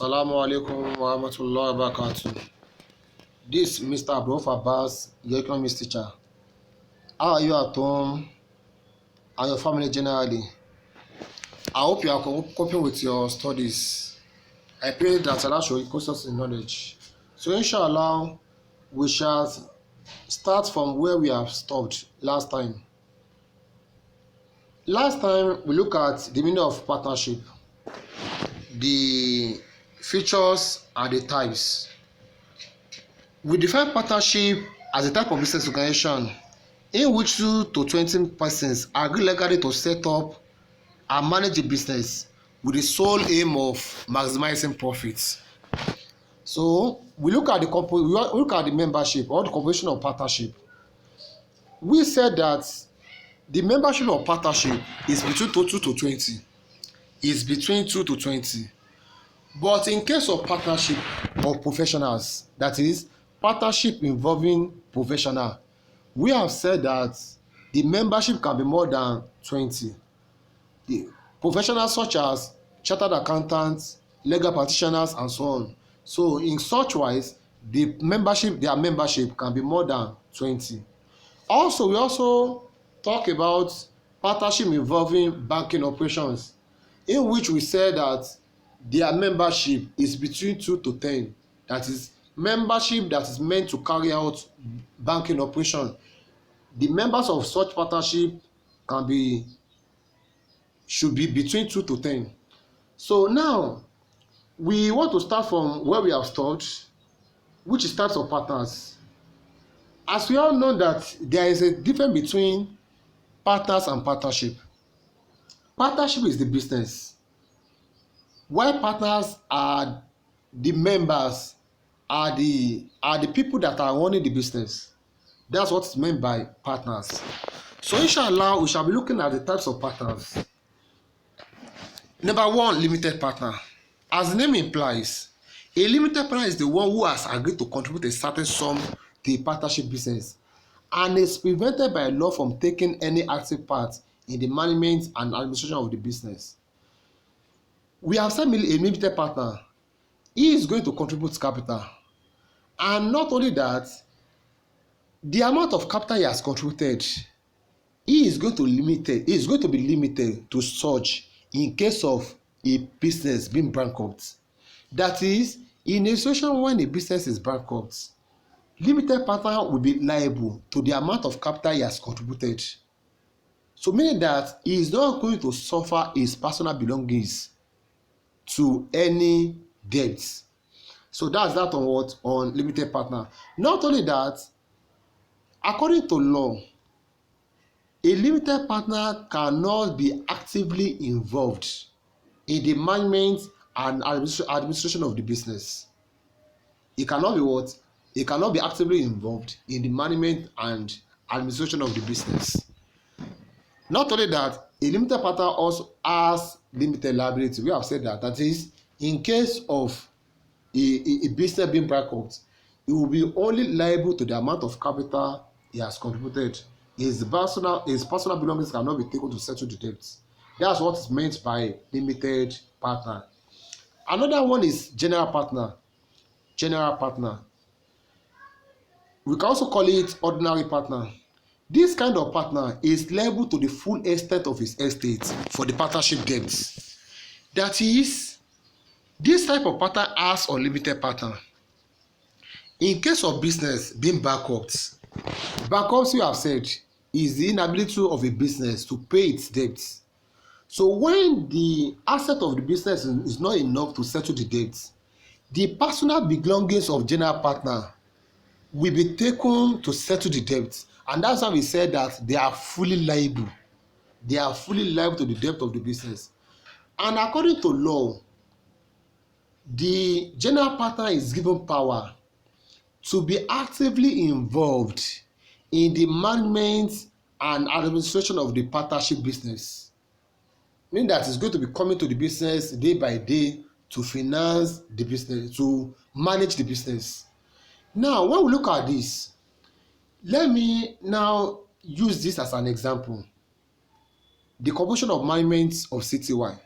Assalamu alaikum wa rahmatullahi wa barakatuh. This is Mr. Abdul Abbas, your economics teacher. How are you at home and your family generally? I hope you are coping with your studies. I pray that Allah should increase us in knowledge. So inshallah, we shall start from where we have stopped last time. Last time we look at the meaning of partnership, the features and the types. We define partnership as a type of business organization in which 2 to 20 persons agree legally to set up and manage a business with the sole aim of maximizing profits. So we look at the membership or the composition of partnership. We said that the membership of partnership is between 2 to 20. Is between 2 to 20. But in case of partnership of professionals, that is partnership involving professional, we have said that the membership can be more than 20. The professionals such as chartered accountants, legal practitioners, and so on. So in such wise, their membership can be more than 20. Also, we also talk about partnership involving banking operations, in which we said that their membership is between 2 to 10. That is membership that is meant to carry out banking operation. The members of such partnership should be between 2 to 10. So now we want to start from where we have stopped, which is types of partners. As we all know that there is a difference between partners and partnership. Partnership is the business, while partners are the members, are the people that are running the business. That's what is meant by partners. So inshallah, we shall be looking at the types of partners. Number one, limited partner. As the name implies, a limited partner is the one who has agreed to contribute a certain sum to a partnership business and is prevented by law from taking any active part in the management and administration of the business. We have said a limited partner, he is going to contribute capital, and not only that, the amount of capital he has contributed, he is going to be limited to such in case of a business being bankrupt. That is, in a situation when a business is bankrupt, limited partner will be liable to the amount of capital he has contributed. So meaning that he is not going to suffer his personal belongings to any debts. So that's that on what? On limited partner. Not only that, according to law, a limited partner cannot be actively involved in the management and administration of the business. He cannot be what? He cannot be actively involved in the management and administration of the business. Not only that, a limited partner also has limited liability. We have said that. That is, in case of a business being bankrupt, he will be only liable to the amount of capital he has contributed. His personal belongings cannot be taken to settle the debts. That's what is meant by limited partner. Another one is general partner. General partner. We can also call it ordinary partner. This kind of partner is liable to the full extent of his estate for the partnership debts. That is, this type of partner has unlimited partner. In case of business being bankrupt, bankruptcy, we have said, is the inability of a business to pay its debts. So when the asset of the business is not enough to settle the debts, the personal belongings of general partner will be taken to settle the debts. And that's why we said that they are fully liable. They are fully liable to the debt of the business. And according to law, the general partner is given power to be actively involved in the management and administration of the partnership business. Meaning that it's going to be coming to the business day by day to finance the business, to manage the business. Now, when we look at this, let me now use this as an example. The composition of management of CTY.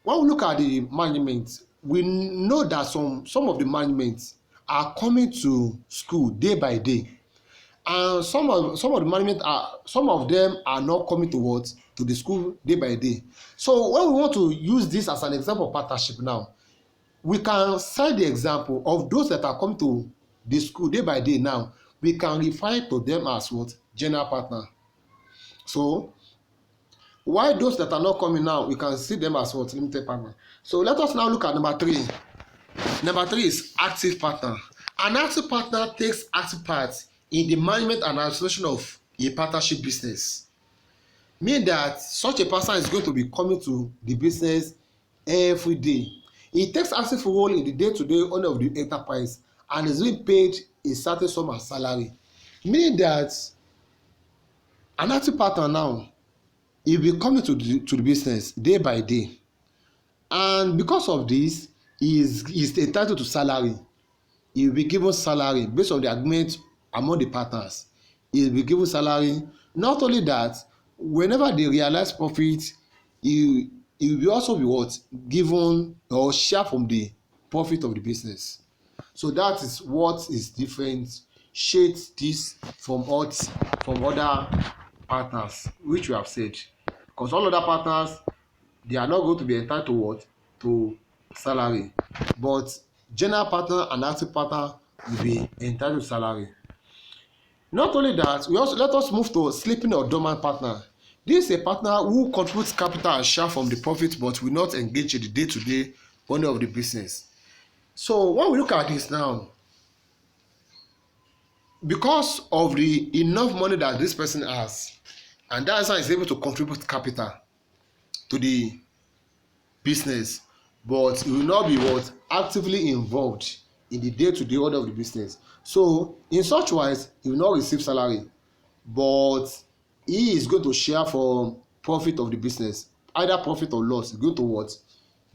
When we look at the management, we know that some of the management are coming to school day by day, and some of the management are, some of them are not coming to what, to the school day by day. So when we want to use this as an example of partnership now, we can cite the example of those that are coming to the school day by day now. We can refer to them as what, general partner. So while those that are not coming now, we can see them as what, limited partner. So let us now look at number 3. Number 3 is active partner. An active partner takes active part in the management and administration of a partnership business. Mean that such a person is going to be coming to the business every day. He takes active role in the day-to-day owner of the enterprise and is being paid a certain sum as salary. Meaning that an active partner now, he will be coming to the business day by day, and because of this, he is entitled to salary. He will be given salary based on the agreement among the partners. He will be given salary. Not only that, whenever they realize profit, he will also be what, given or share from the profit of the business. So that is what is differentiates this from other partners, which we have said. Because all other partners, they are not going to be entitled to what, to salary, but general partner and active partner will be entitled to salary. Not only that, we also, let us move to sleeping or dormant partner. This is a partner who contributes capital and share from the profit but will not engage in the day-to-day running of the business. So when we look at this now, because of the enough money that this person has, and that's how he's able to contribute capital to the business, but he will not be what, actively involved in the day-to-day order of the business. So in such wise, he will not receive salary, but he is going to share from profit of the business, either profit or loss. He's going to what,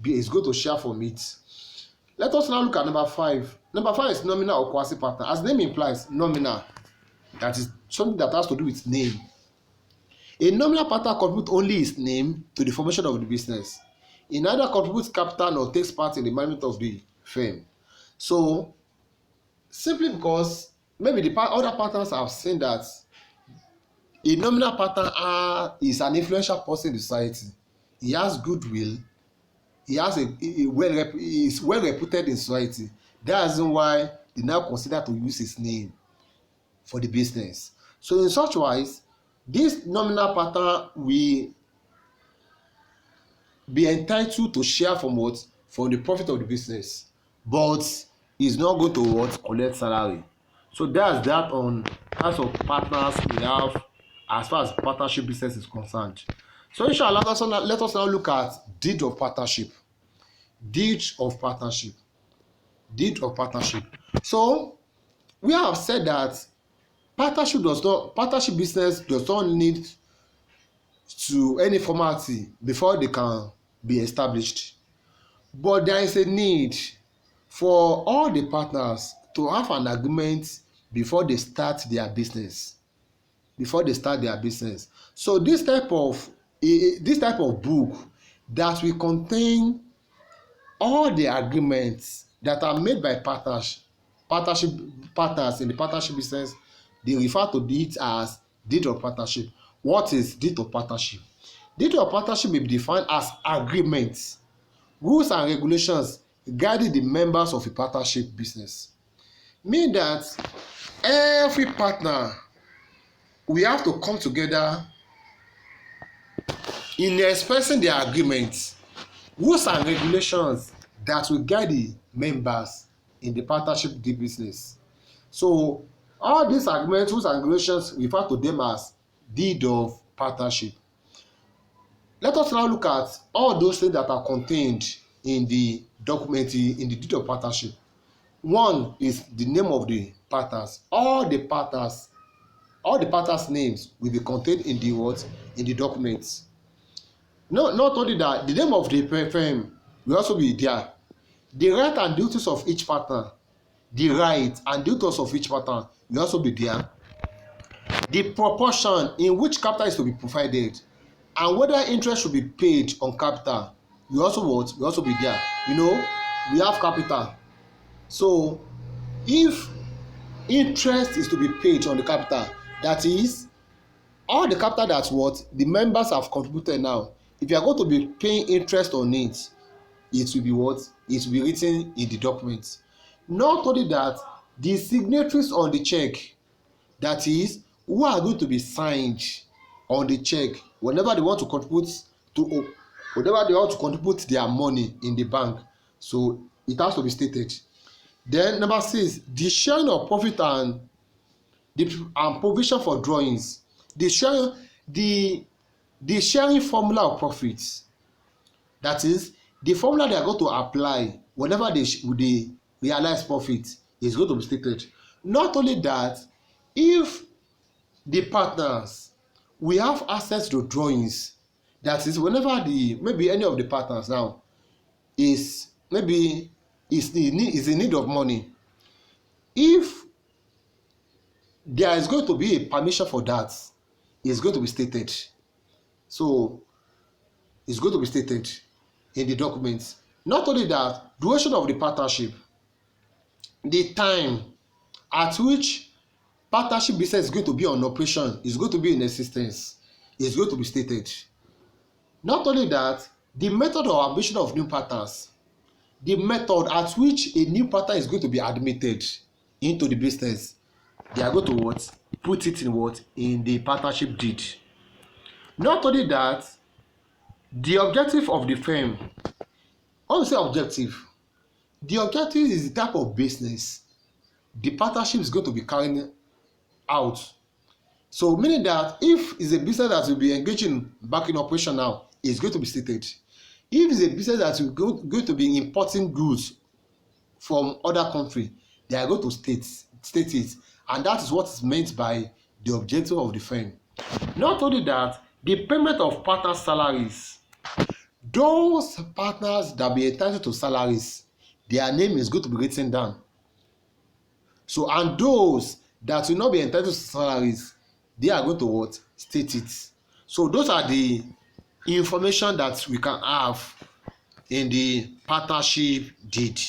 he's going to share from it. Let us now look at number 5. Number 5 is nominal or quasi partner. As the name implies, nominal, that is something that has to do with name. A nominal partner contributes only his name to the formation of the business. He neither contributes capital nor takes part in the management of the firm. So simply because maybe the other partners have seen that a nominal partner is an influential person in the society. He has goodwill. He has he is well reputed in society. That's why they now consider to use his name for the business. So in such wise, this nominal partner will be entitled to share from what, from the profit of the business, but is not going to what, collect salary. So that's that on types of partners we have as far as partnership business is concerned. So inshallah, let us now look at deed of partnership. Deed of partnership. Deed of partnership. So we have said that partnership business does not need to any formality before they can be established, but there is a need for all the partners to have an agreement before they start their business. So this type of book that will contain all the agreements that are made by partners in the partnership business, they refer to it as deed of partnership. What is deed of partnership? Deed of partnership may be defined as agreements, rules and regulations guiding the members of a partnership business. Mean that every partner, we have to come together in expressing their agreements, rules and regulations that will guide the members in the partnership business. So all these agreements, rules and regulations, refer to them as deed of partnership. Let us now look at all those things that are contained in the document, in the deed of partnership. One is the name of the partners. All the partners' names will be contained in the what? In the documents. Not only that, the name of the firm will also be there. The right and duties of each partner. The right and duties of each partner will also be there. The proportion in which capital is to be provided, and whether interest should be paid on capital will also be there. we have capital. So if interest is to be paid on the capital, that is all the capital that what the members have contributed now, if you are going to be paying interest on it, it will be what? It will be written in the document. Not only that, the signatories on the check, that is who are going to be signed on the check whenever they want to contribute their money in the bank, so it has to be stated. Then number 6, the sharing of profit and provision for drawings. The sharing formula of profits, that is the formula they are going to apply whenever they realize profit, is going to be stated. Not only that, if the partners we have access to drawings, that is whenever maybe any of the partners now is maybe is in need of money, if there is going to be a permission for that, it's going to be stated. So it's going to be stated in the documents. Not only that, duration of the partnership, the time at which partnership business is going to be on operation, is going to be in existence, is going to be stated. Not only that, the method of admission of new partners, the method at which a new partner is going to be admitted into the business, they are going to what? Put it in what? In the partnership deed. Not only that, the objective of the firm. When we say objective, the objective is the type of business the partnership is going to be carrying out. So meaning that if it's a business that will be engaging back in operation now, it's going to be stated. If it's a business that will going to be importing goods from other country, they are going to state it, and that is what is meant by the objective of the firm. Not only that, the payment of partner salaries. Those partners that be entitled to salaries, their name is going to be written down. So, and those that will not be entitled to salaries, they are going to what? State it. So those are the information that we can have in the partnership deed.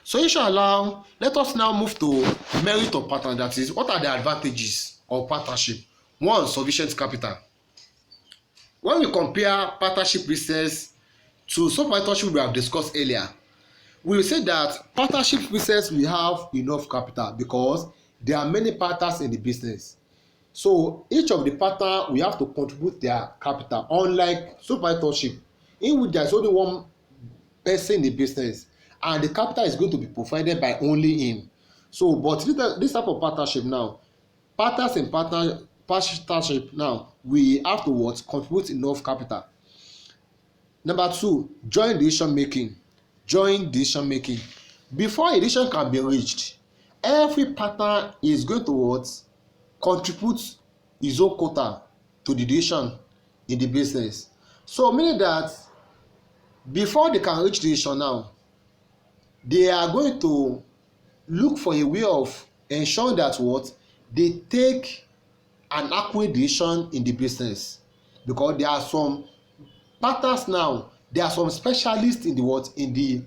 So inshallah, let us now move to merit of partner. That is, what are the advantages of partnership? 1, sufficient capital. When we compare partnership business to some partnership we have discussed earlier, we will say that partnership business will have enough capital because there are many partners in the business. So each of the partner we have to contribute their capital, unlike sole proprietorship in which there is only one person in the business and the capital is going to be provided by only him. So but this type of partnership now, partners in partnership now, we have to what? Contribute enough capital. Number 2, joint decision making. Before a decision can be reached, every partner is going to what? Contribute his own quota to the decision in the business. So meaning that before they can reach the decision now, they are going to look for a way of ensuring that what? They take an accurate decision in the business, because there are some partners now, there are some specialists in the what? In the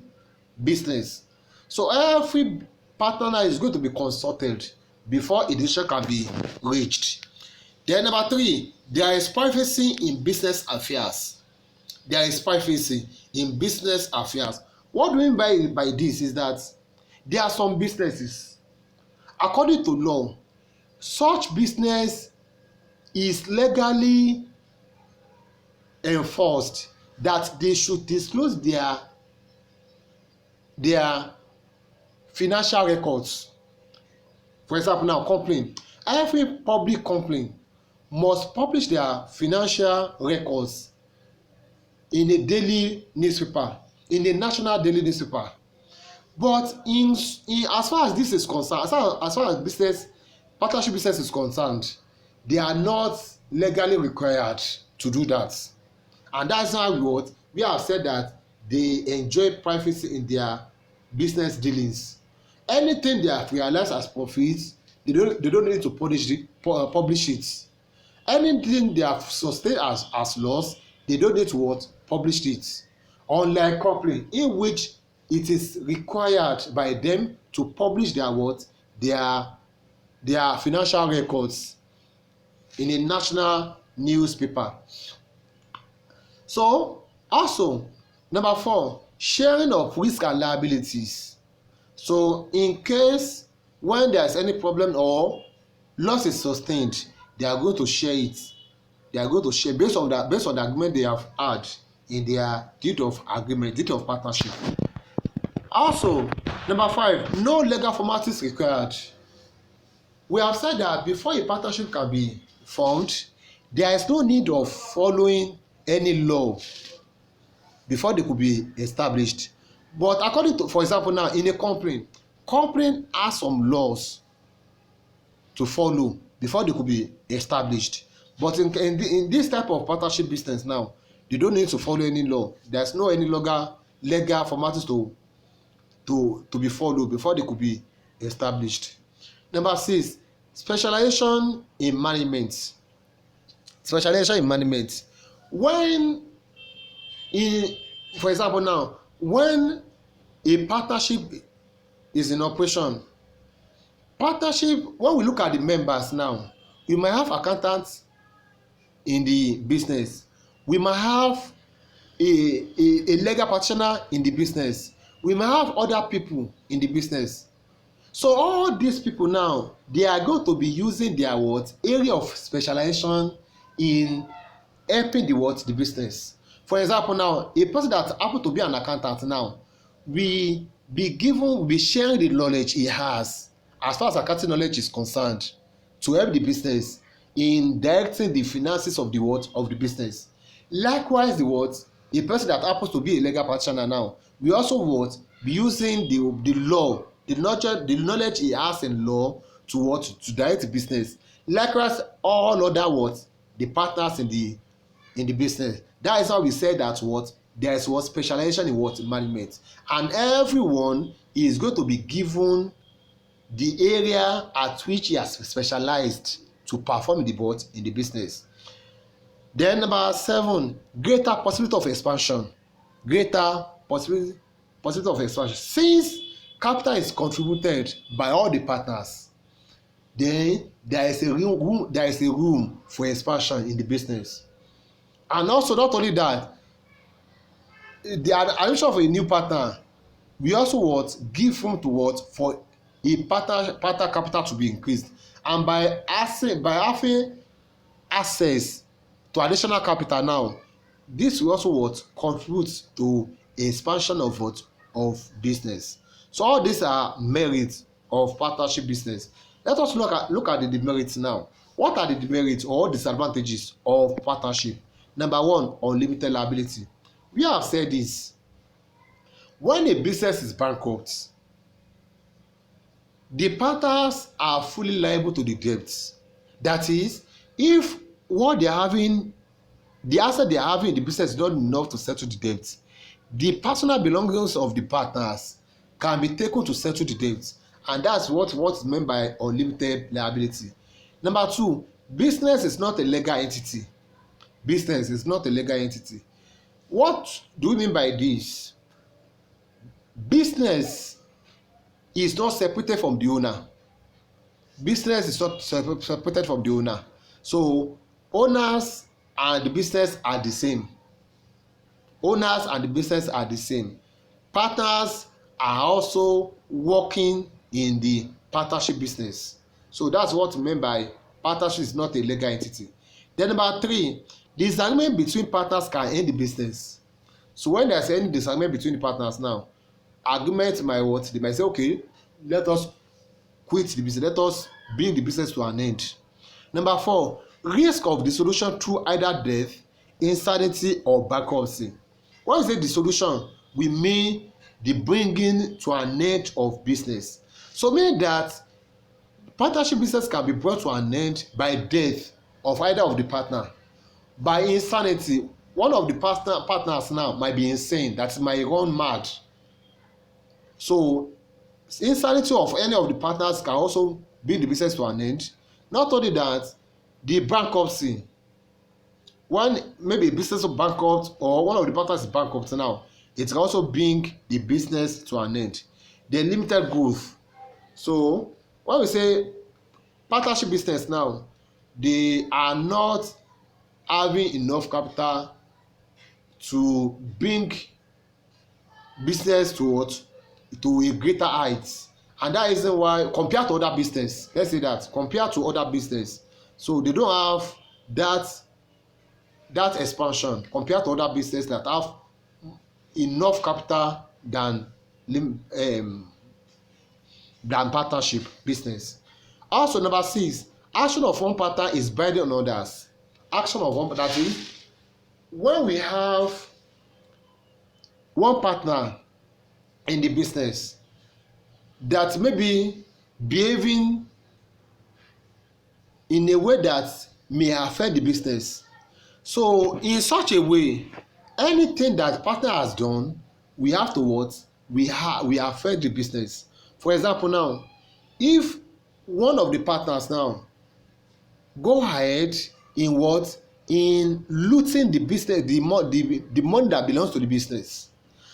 business. So every partner is going to be consulted before a decision can be reached. Then number 3, there is privacy in business affairs. What do we mean by this is that there are some businesses, according to law, such business is legally enforced that they should disclose their financial records. For example, now company, every public company must publish their financial records in a daily newspaper, in a national daily newspaper. But in as far as this is concerned, as far as partnership business is concerned, they are not legally required to do that. And that's why we have said that they enjoy privacy in their business dealings. Anything they have realized as profits, they don't need to publish it. Anything they have sustained as loss, they don't need to publish it. Unlike company in which it is required by them to publish their what their financial records in a national newspaper. So also, number 4, sharing of risk and liabilities. So in case when there is any problem or loss is sustained, they are going to share it. They are going to share based on the agreement they have had in their deed of agreement, deed of partnership. Also, number 5, no legal formalities required. We have said that before a partnership can be formed, there is no need of following any law before they could be established. But according to, for example, now in a company has some laws to follow before they could be established. But in this type of partnership business now, they don't need to follow any law. There's no any legal formalities to be followed before they could be established. Number 6, specialization in management. Specialization in management. When for example now, when a partnership is in operation, when we look at the members now, we might have accountants in the business, we might have a legal practitioner in the business, we might have other people in the business. So all these people now, they are going to be using their area of specialization in helping the business. For example now, a person that happen to be an accountant now, we be sharing the knowledge he has as far as accounting knowledge is concerned to help the business in directing the finances of the business. Likewise, a person that happens to be a legal practitioner now, we also be using the law, the knowledge he has in law to direct the business. Likewise, all other the partners in the business. That is how we say that there is specialization in management, and everyone is going to be given the area at which he has specialized to perform in the business. Then number 7, greater possibility of expansion. Greater possibility of expansion. Since capital is contributed by all the partners, then there is a room for expansion in the business. And also, not only that, the addition of a new partner, we also give room to for a partner capital to be increased, and by having access to additional capital now, this will also contribute to expansion of business. So all these are merits of partnership business. Let us look at the demerits now. What are the demerits or disadvantages of partnership? Number 1, unlimited liability. We have said this. When a business is bankrupt, the partners are fully liable to the debts. That is, if what they are having, the asset they are having in the business is not enough to settle the debt, the personal belongings of the partners can be taken to settle the debt, and that's what is meant by unlimited liability. Number 2, business is not a legal entity. Business is not a legal entity. What do we mean by this? Business is not separated from the owner. Business is not separated from the owner. So owners and the business are the same. Owners and the business are the same. Partners are also working in the partnership business. So that's what we mean by partnership is not a legal entity. Then number 3, disagreement between partners can end the business. So when there's any disagreement between the partners now, agreement might they might say, okay, let us quit the business, let us bring the business to an end. Number 4, risk of dissolution through either death, insanity, or bankruptcy. When we say dissolution, we mean the bringing to an end of business. So meaning that partnership business can be brought to an end by death of either of the partner. By insanity, one of the partners now might be insane, that might run mad. So insanity of any of the partners can also bring the business to an end. Not only that, the bankruptcy, when maybe a business is bankrupt or one of the partners is bankrupt now, it can also bring the business to an end. The limited growth. So when we say partnership business now, they are not having enough capital to bring business to what, to a greater height, and that is why compared to other business, let's say that compared to other business, so they don't have that expansion compared to other business that have enough capital than partnership business. Also number 6, action of one partner is binding on others. Action of one, that is when we have one partner in the business that may be behaving in a way that may affect the business, so in such a way anything that partner has done, we have to what, we affect the business. For example now, if one of the partners now go ahead in what, in looting the business, the money that belongs to the business,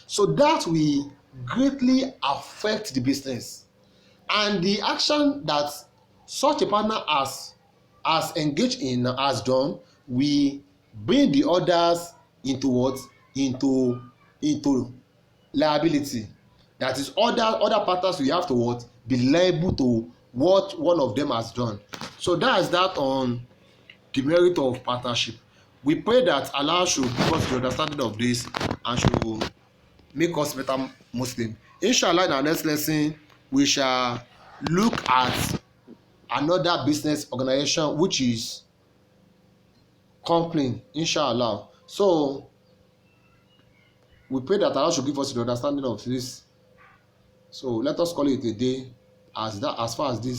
so that will greatly affect the business, and the action that such a partner has engaged in, has done, we bring the others into what, into liability. That is, other partners will have to what, be liable to what one of them has done. So that is that on the merit of partnership. We pray that Allah should give us the understanding of this and should make us better Muslim. Inshallah, in our next lesson we shall look at another business organization, which is company, inshallah. So we pray that Allah should give us the understanding of this. So let us call it a day as far as this